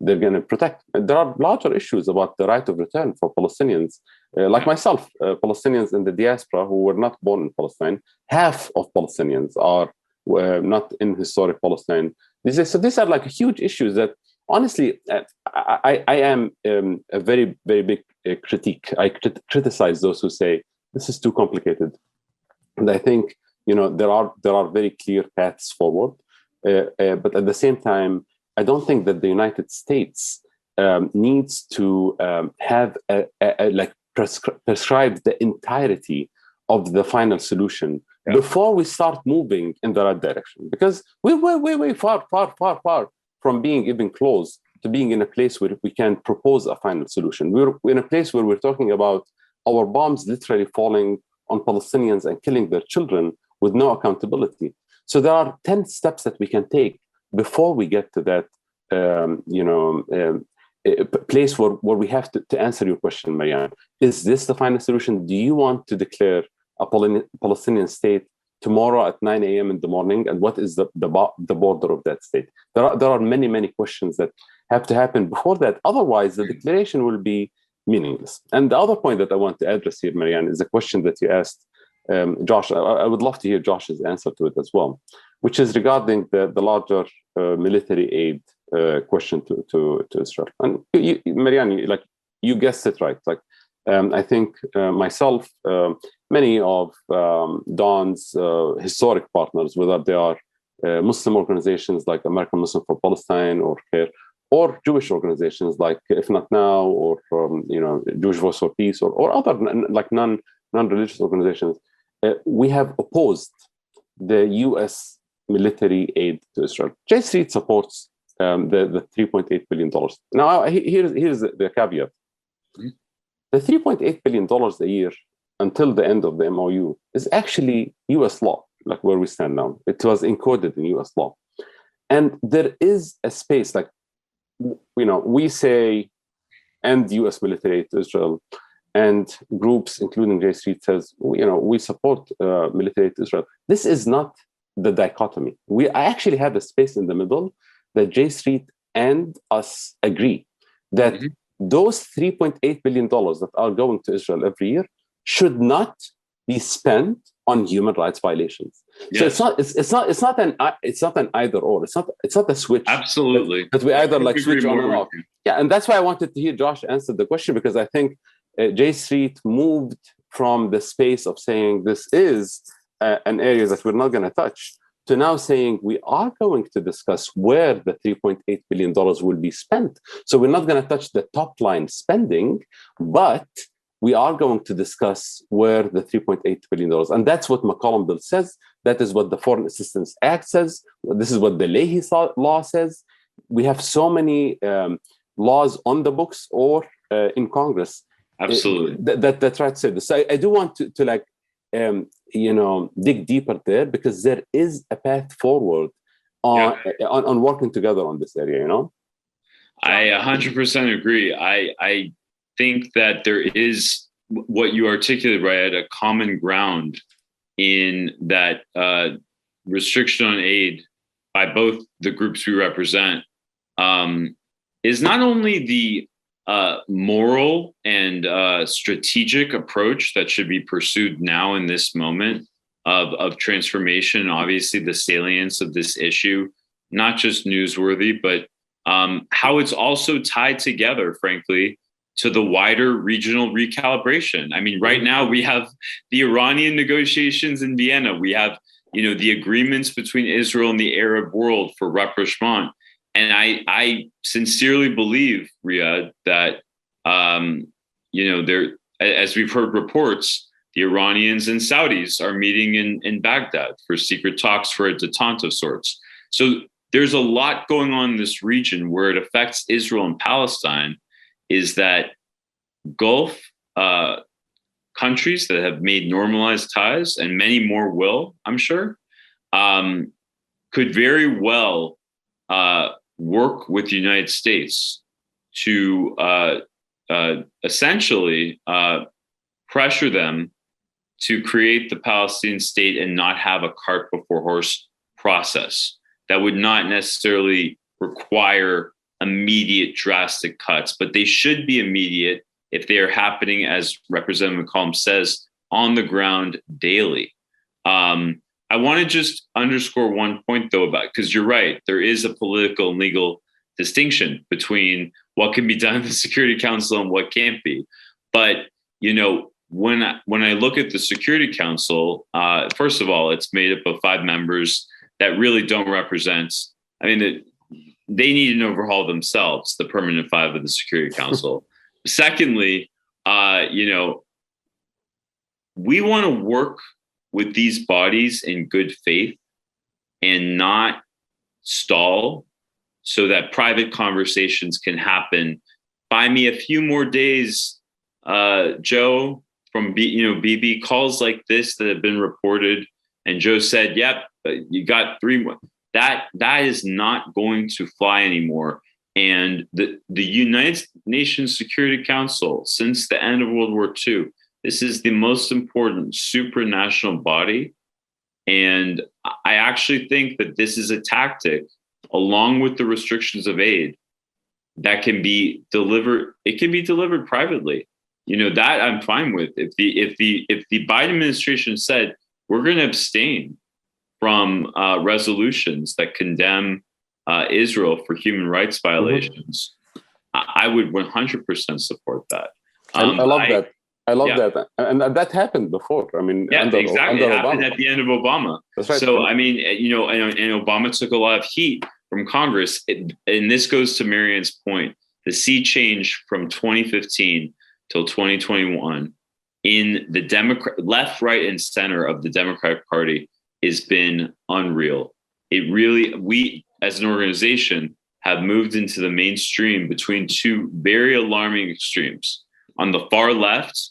they're going to protect? There are larger issues about the right of return for Palestinians, like myself, Palestinians in the diaspora who were not born in Palestine. Half of Palestinians are not in historic Palestine. These are like huge issues that, honestly, I am a very, very big critique. I criticize those who say this is too complicated. And I think there are very clear paths forward, but at the same time, I don't think that the United States needs to have prescribe the entirety of the final solution before we start moving in the right direction. Because we're way far from being even close to being in a place where we can propose a final solution. We're in a place where we're talking about our bombs literally falling on Palestinians and killing their children with no accountability. So there are 10 steps that we can take before we get to that place where we have to answer your question, Marianne. Is this the final solution? Do you want to declare a Palestinian state tomorrow at 9 a.m. in the morning? And what is the border of that state? There are many questions that have to happen before that. Otherwise, the declaration will be meaningless. And the other point that I want to address here, Marianne, is a question that you asked Josh. I would love to hear Josh's answer to it as well, which is regarding the larger military aid question to Israel. And Marianne, you guessed it right. I think myself, many of Don's historic partners, whether they are Muslim organizations like American Muslim for Palestine or CARE, or Jewish organizations like If Not Now, or Jewish Voice for Peace, or other non-religious organizations, we have opposed the U.S. military aid to Israel. JStreet supports the $3.8 billion. Now, here's the caveat. The $3.8 billion a year until the end of the MOU is actually U.S. law, like where we stand now. It was encoded in U.S. law. And there is a space, we say end U.S. military aid to Israel, and groups, including JStreet, says, we support military aid to Israel. This is not the dichotomy. I actually have a space in the middle that JStreet and us agree that those $3.8 billion that are going to Israel every year should not be spent on human rights violations. Yes. So it's not an either or. It's not a switch. Absolutely. That we either like switch on and off. You. Yeah, and that's why I wanted to hear Josh answer the question, because I think JStreet moved from the space of saying this is an area that we're not going to touch to now saying we are going to discuss where the $3.8 billion will be spent. So we're not going to touch the top line spending, but we are going to discuss where the $3.8 billion, and that's what McCollum bill says. That is what the Foreign Assistance Act says. This is what the Leahy law says. We have so many laws on the books or in Congress. Absolutely. That try to say this. I do want to like, dig deeper there, because there is a path forward on working together on this area, I 100% agree. I think that there is what you articulated, right, a common ground in that restriction on aid by both the groups we represent is not only the moral and strategic approach that should be pursued now in this moment of transformation. Obviously, the salience of this issue, not just newsworthy, but how it's also tied together, frankly, to the wider regional recalibration. I mean, right now we have the Iranian negotiations in Vienna. We have, the agreements between Israel and the Arab world for rapprochement. And I sincerely believe, Raed, that, there, as we've heard reports, the Iranians and Saudis are meeting in Baghdad for secret talks for a detente of sorts. So there's a lot going on in this region where it affects Israel and Palestine, is that Gulf countries that have made normalized ties, and many more will, I'm sure, could very well work with the United States to essentially pressure them to create the Palestinian state and not have a cart before horse process that would not necessarily require immediate drastic cuts, but they should be immediate if they are happening, as Representative McCollum says, on the ground daily. I want to just underscore one point, though, because you're right, there is a political and legal distinction between what can be done in the Security Council and what can't be. But, when I look at the Security Council, first of all, it's made up of 5 members that really don't represent, they need an overhaul themselves, the permanent 5 of the Security Council. Secondly, we want to work with these bodies in good faith and not stall so that private conversations can happen. Buy me a few more days, Joe, from BB, calls like this that have been reported. And Joe said, yep, you got 3 more. That is not going to fly anymore. And the United Nations Security Council, since the end of World War II, this is the most important supranational body. And I actually think that this is a tactic, along with the restrictions of aid, that can be delivered. It can be delivered privately. That I'm fine with. If the Biden administration said, we're going to abstain from resolutions that condemn Israel for human rights violations, I would 100% support that. I love that. I love that. And that happened before. Exactly. It happened at the end of Obama. That's right. So, and Obama took a lot of heat from Congress. And this goes to Marianne's point. The sea change from 2015 till 2021 in the left, right, and center of the Democratic Party has been unreal. We, as an organization, have moved into the mainstream between 2 very alarming extremes. On the far left,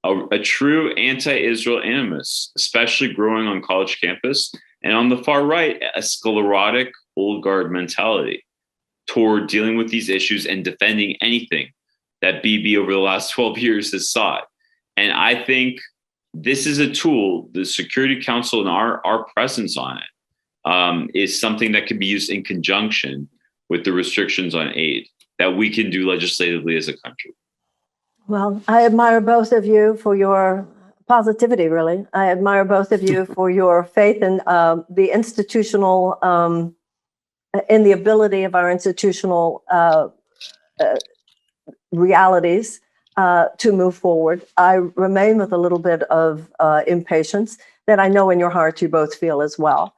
a true anti-Israel animus, especially growing on college campus. And on the far right, a sclerotic old guard mentality toward dealing with these issues and defending anything that BB over the last 12 years has sought. And I think this is a tool, the Security Council and our presence on it is something that can be used in conjunction with the restrictions on aid. that we can do legislatively as a country. Well, I admire both of you for your positivity, really. I admire both of you for your faith in the institutional, in the ability of our institutional realities to move forward. I remain with a little bit of impatience that I know in your heart you both feel as well.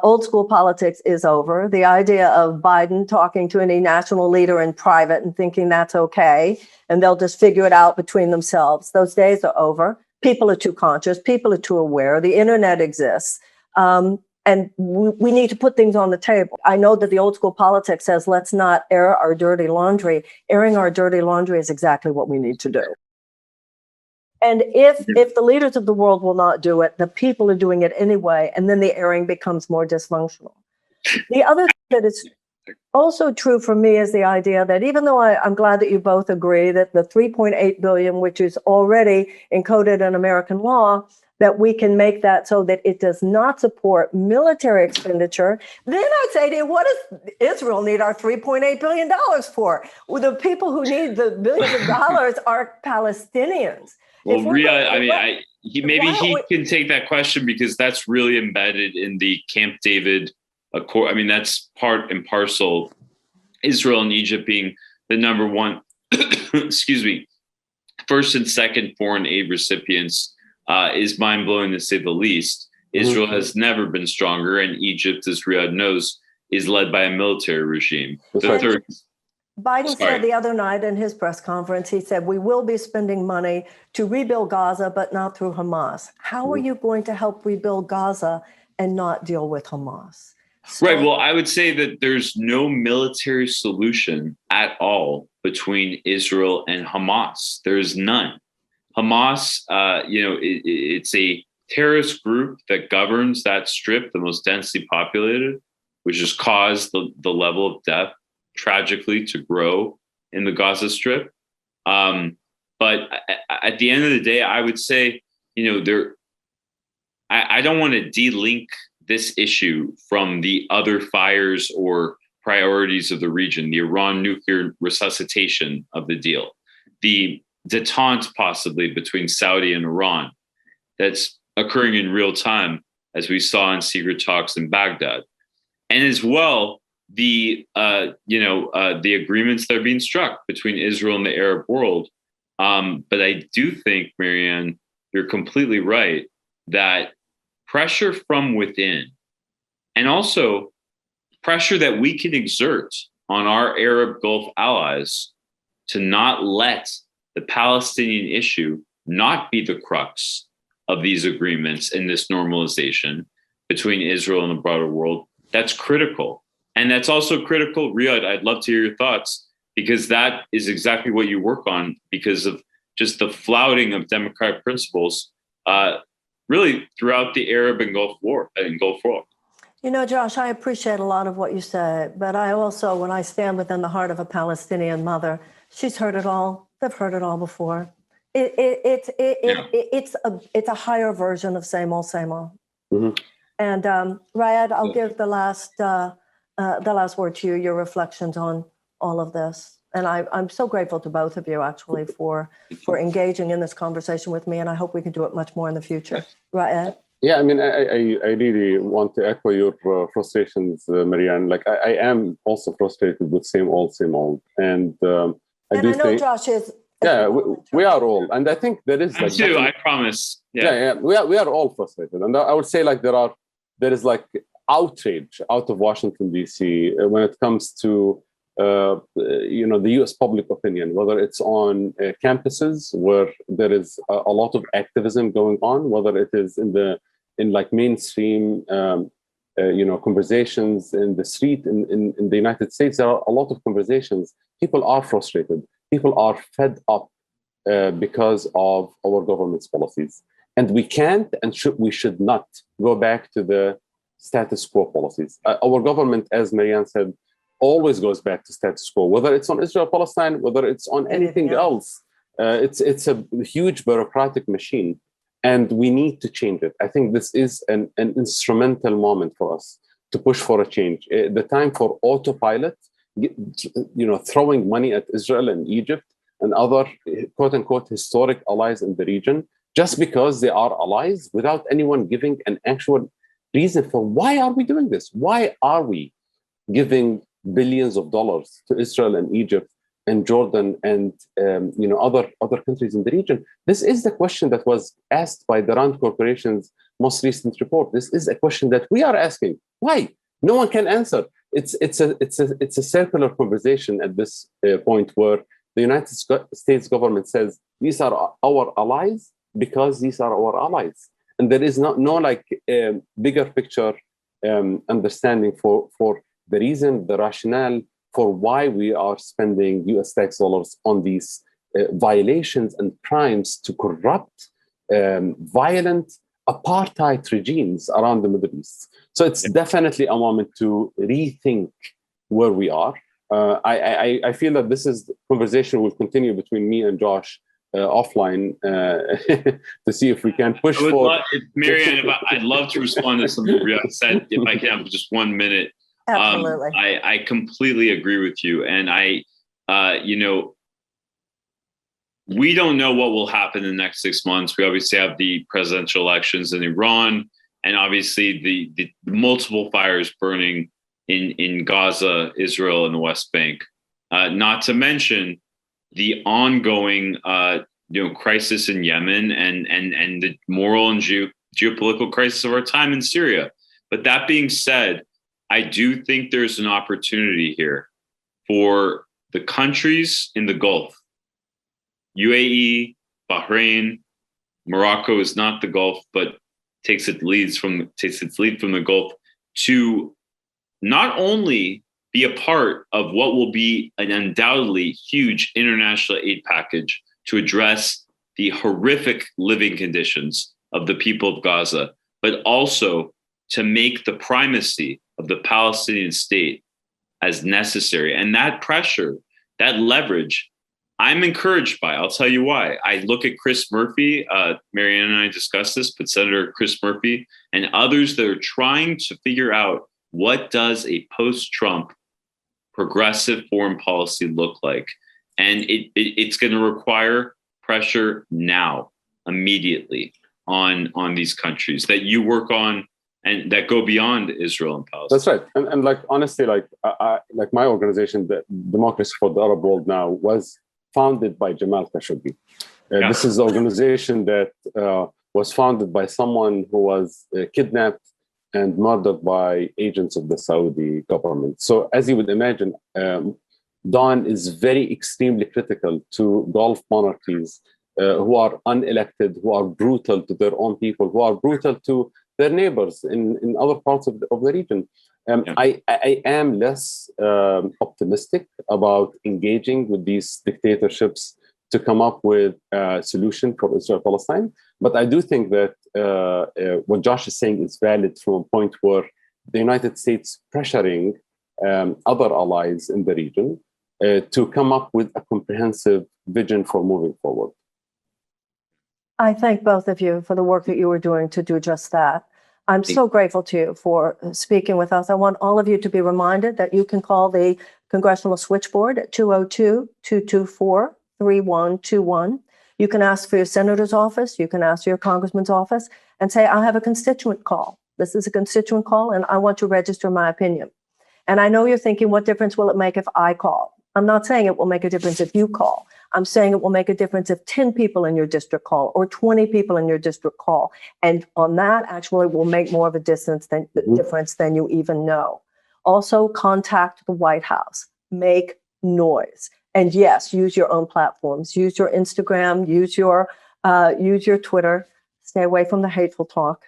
Old school politics is over. The idea of Biden talking to any national leader in private and thinking that's okay, and they'll just figure it out between themselves. Those days are over. People are too conscious. People are too aware. The internet exists. And we need to put things on the table. I know that the old school politics says, let's not air our dirty laundry. Airing our dirty laundry is exactly what we need to do. And if the leaders of the world will not do it, the people are doing it anyway, and then the airing becomes more dysfunctional. The other thing that is also true for me is the idea that even though I'm glad that you both agree that the $3.8 billion, which is already encoded in American law, that we can make that so that it does not support military expenditure, then I'd say to you, what does Israel need our $3.8 billion for? Well, the people who need the billions of dollars are Palestinians. Well, Raed, he can take that question because that's really embedded in the Camp David Accord. I mean, that's part and parcel. Israel and Egypt being the number one, excuse me, first and second foreign aid recipients is mind-blowing to say the least. Israel has never been stronger, and Egypt, as Raed knows, is led by a military regime. Biden said the other night in his press conference, he said, we will be spending money to rebuild Gaza, but not through Hamas. How are you going to help rebuild Gaza and not deal with Hamas? Right. Well, I would say that there's no military solution at all between Israel and Hamas. There's none. Hamas, it's a terrorist group that governs that strip, the most densely populated, which has caused the level of death tragically to grow in the Gaza Strip. But at the end of the day, I would say, I don't want to de-link this issue from the other fires or priorities of the region, the Iran nuclear resuscitation of the deal, the detente possibly between Saudi and Iran that's occurring in real time, as we saw in secret talks in Baghdad, and as well the agreements that are being struck between Israel and the Arab world. But I do think, Marianne, you're completely right that pressure from within, and also pressure that we can exert on our Arab Gulf allies to not let the Palestinian issue not be the crux of these agreements and this normalization between Israel and the broader world, that's critical. And that's also critical, Raed, I'd love to hear your thoughts, because that is exactly what you work on because of just the flouting of democratic principles really throughout the Arab and Gulf War. Josh, I appreciate a lot of what you said, but I also, when I stand within the heart of a Palestinian mother, she's heard it all. They've heard it all before. It's a higher version of same old, same old. Mm-hmm. And Raed, I'll give the last word to you, your reflections on all of this. And I'm so grateful to both of you, actually, for engaging in this conversation with me. And I hope we can do it much more in the future. Raed? Yeah, I mean, I really want to echo your frustrations, Marianne. Like, I am also frustrated with same old. And I know Josh is. Yeah, we are all. And I think there is... Me too, I promise. Yeah, we are all frustrated. And I would say, like, there is like outrage out of Washington, D.C. When it comes to the U.S. public opinion, whether it's on campuses where there is a lot of activism going on, whether it is in like mainstream conversations in the street in the United States. There are a lot of conversations. People are frustrated. People are fed up because of our government's policies, and we can't and we should not go back to the status quo policies. Our government, as Marianne said, always goes back to status quo, whether it's on Israel-Palestine, whether it's on anything else. It's a huge bureaucratic machine, and we need to change it. I think this is an instrumental moment for us to push for a change. The time for autopilot throwing money at Israel and Egypt and other quote unquote historic allies in the region just because they are allies without anyone giving an actual reason for why are we doing this? Why are we giving billions of dollars to Israel and Egypt and Jordan and other countries in the region? This is the question that was asked by the Rand Corporation's most recent report. This is a question that we are asking. Why? No one can answer. It's a circular conversation at this point where the United States government says these are our allies because these are our allies, and there is no bigger picture understanding for the reason, the rationale for why we are spending US tax dollars on these violations and crimes to corrupt, violent apartheid regimes around the Middle East. So it's definitely a moment to rethink where we are. I feel that this is conversation will continue between me and Josh offline to see if we can push forward. Marianne, I'd love to respond to something Riyadh said, if I can have just 1 minute. Absolutely. I completely agree with you. And we don't know what will happen in the next 6 months. We obviously have the presidential elections in Iran, and obviously the multiple fires burning in Gaza, Israel, and the West Bank. Not to mention the ongoing crisis in Yemen and the moral and geopolitical crisis of our time in Syria. But that being said, I do think there's an opportunity here for the countries in the Gulf. UAE, Bahrain, Morocco is not the Gulf, but takes its lead from the Gulf to not only be a part of what will be an undoubtedly huge international aid package to address the horrific living conditions of the people of Gaza, but also to make the primacy of the Palestinian state as necessary. And that pressure, that leverage, I'm encouraged by. I'll tell you why. I look at Chris Murphy, Marianne and I discussed this, but Senator Chris Murphy and others that are trying to figure out what does a post-Trump progressive foreign policy look like? And it's going to require pressure now, immediately, on these countries that you work on and that go beyond Israel and Palestine. That's right. And honestly, my organization, the Democracy for the Arab World Now, was founded by Jamal Khashoggi. This is an organization that was founded by someone who was kidnapped and murdered by agents of the Saudi government. So as you would imagine, Don is very extremely critical to Gulf monarchies who are unelected, who are brutal to their own people, who are brutal to their neighbors in other parts of the region. I am less optimistic about engaging with these dictatorships to come up with a solution for Israel-Palestine. But I do think that what Josh is saying is valid from a point where the United States pressuring other allies in the region to come up with a comprehensive vision for moving forward. I thank both of you for the work that you are doing to do just that. I'm so grateful to you for speaking with us. I want all of you to be reminded that you can call the Congressional Switchboard at 202-224-3121. You can ask for your senator's office. You can ask for your congressman's office and say, I have a constituent call. This is a constituent call, and I want to register my opinion. And I know you're thinking, what difference will it make if I call? I'm not saying it will make a difference if you call. I'm saying it will make a difference if 10 people in your district call or 20 people in your district call. And on that, actually, will make more of a difference than you even know. Also, contact the White House. Make noise. And yes, use your own platforms. Use your Instagram. Use your Twitter. Stay away from the hateful talk.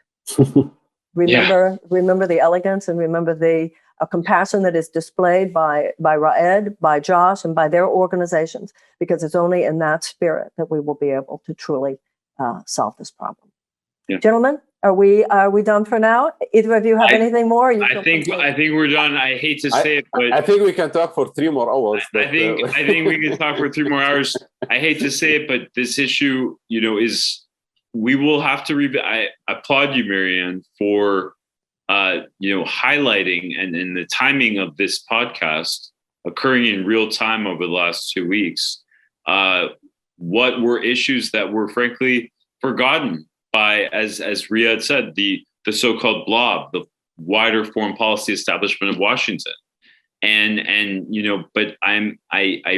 Remember the elegance, and remember the compassion that is displayed by Raed, by Josh, and by their organizations, because it's only in that spirit that we will be able to truly solve this problem. Yeah. Gentlemen, are we done for now? Either of you have anything more? I think we're done. I hate to say it, but I think we can talk for 3 more hours. I think we can talk for 3 more hours. I hate to say it, but this issue, is we will have to I applaud you, Marianne, for highlighting and the timing of this podcast occurring in real time over the last 2 weeks, what were issues that were frankly forgotten by, as Raed said, the so-called blob, the wider foreign policy establishment of Washington. And but I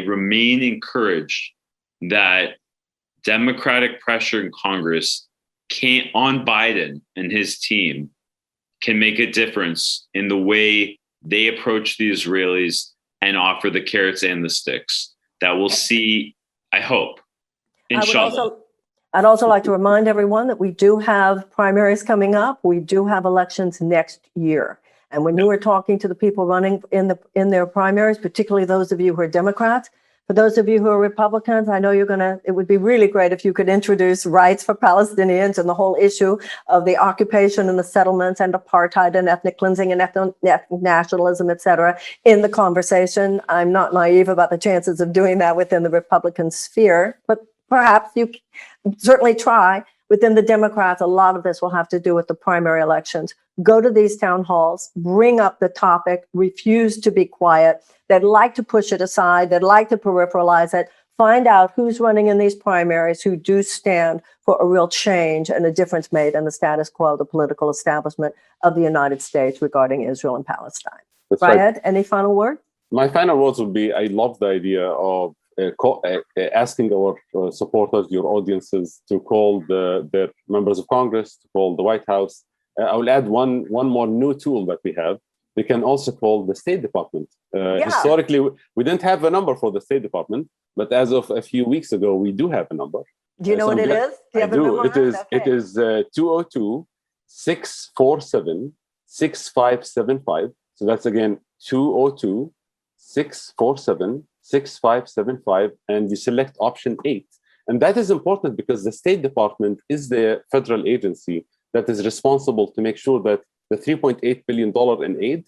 remain encouraged that Democratic pressure in Congress on Biden and his team can make a difference in the way they approach the Israelis and offer the carrots and the sticks that we'll see, I hope. Inshallah. I'd also like to remind everyone that we do have primaries coming up. We do have elections next year. And when you were talking to the people running in their primaries, particularly those of you who are Democrats, for those of you who are Republicans, I know it would be really great if you could introduce rights for Palestinians and the whole issue of the occupation and the settlements and apartheid and ethnic cleansing and ethnic nationalism, et cetera, in the conversation. I'm not naive about the chances of doing that within the Republican sphere, but perhaps you certainly try. Within the Democrats, a lot of this will have to do with the primary elections. Go to these town halls, bring up the topic, refuse to be quiet. They'd like to push it aside. They'd like to peripheralize it. Find out who's running in these primaries who do stand for a real change and a difference made in the status quo, the political establishment of the United States regarding Israel and Palestine. Raed, any final word? My final words would be, I love the idea of asking our supporters, your audiences, to call their members of Congress, to call the White House. I will add one more new tool that we have. We can also call the State Department. Historically, we didn't have a number for the State Department, but as of a few weeks ago, we do have a number. Do you know what it is? I do. It is 202-647-6575. So that's again 202-647-6575, and you select option 8. And that is important because the State Department is the federal agency that is responsible to make sure that the $3.8 billion in aid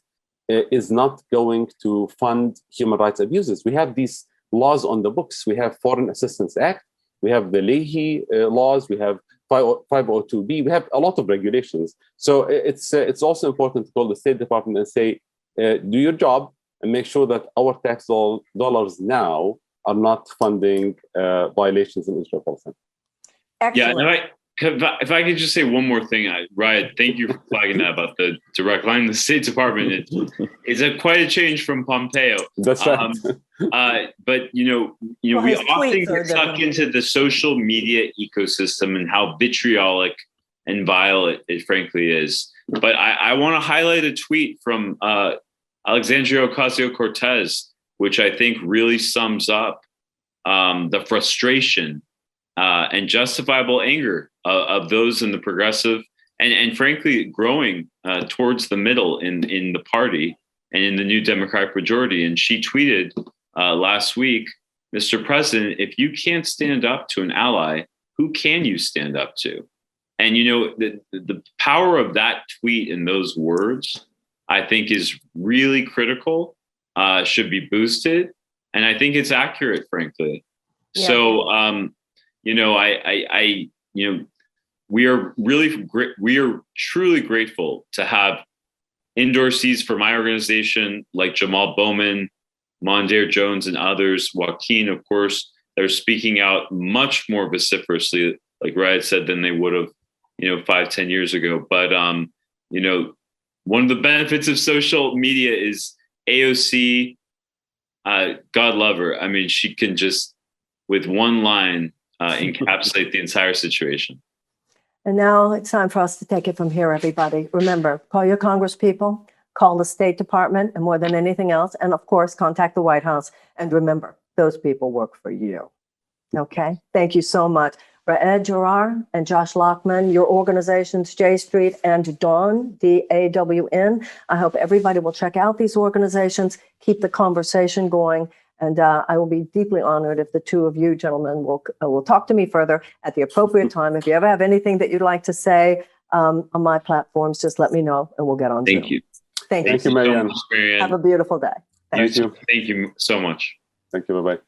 is not going to fund human rights abuses. We have these laws on the books. We have Foreign Assistance Act. We have the Leahy laws. We have 502B. We have a lot of regulations. So it's also important to call the State Department and say, do your job and make sure that our tax dollars now are not funding violations in Israel Palestine. Excellent. Yeah, if I could just say one more thing, Raed, thank you for flagging that about the direct line. The State Department is quite a change from Pompeo. That's right. But we often get stuck into the social media ecosystem and how vitriolic and vile it frankly is. But I want to highlight a tweet from Alexandria Ocasio-Cortez, which I think really sums up the frustration and justifiable anger of those in the progressive and frankly growing towards the middle in the party and in the new Democratic majority. And she tweeted last week, Mr. President, if you can't stand up to an ally, who can you stand up to? And the power of that tweet and those words, I think, is really critical, should be boosted. And I think it's accurate, frankly. Yeah. So, we are truly grateful to have endorsees for my organization like Jamal Bowman, Mondaire Jones, and others, Joaquin, of course, they're speaking out much more vociferously, like Raed said, than they would have, 5-10 years ago. But, one of the benefits of social media is AOC, God love her. I mean, she can just, with one line, encapsulate the entire situation. And now it's time for us to take it from here, everybody. Remember, call your congresspeople, call the State Department, and more than anything else, and of course, contact the White House. And remember, those people work for you. Okay? Thank you so much. Raed Jarrar and Josh Lockman, your organizations, JStreet and Dawn, DAWN. I hope everybody will check out these organizations, keep the conversation going, and I will be deeply honored if the two of you gentlemen will talk to me further at the appropriate time. If you ever have anything that you'd like to say on my platforms, just let me know and we'll get on. Thank you. Thank you, Marianne. Have a beautiful day. Thank you so much. Thank you. Bye-bye.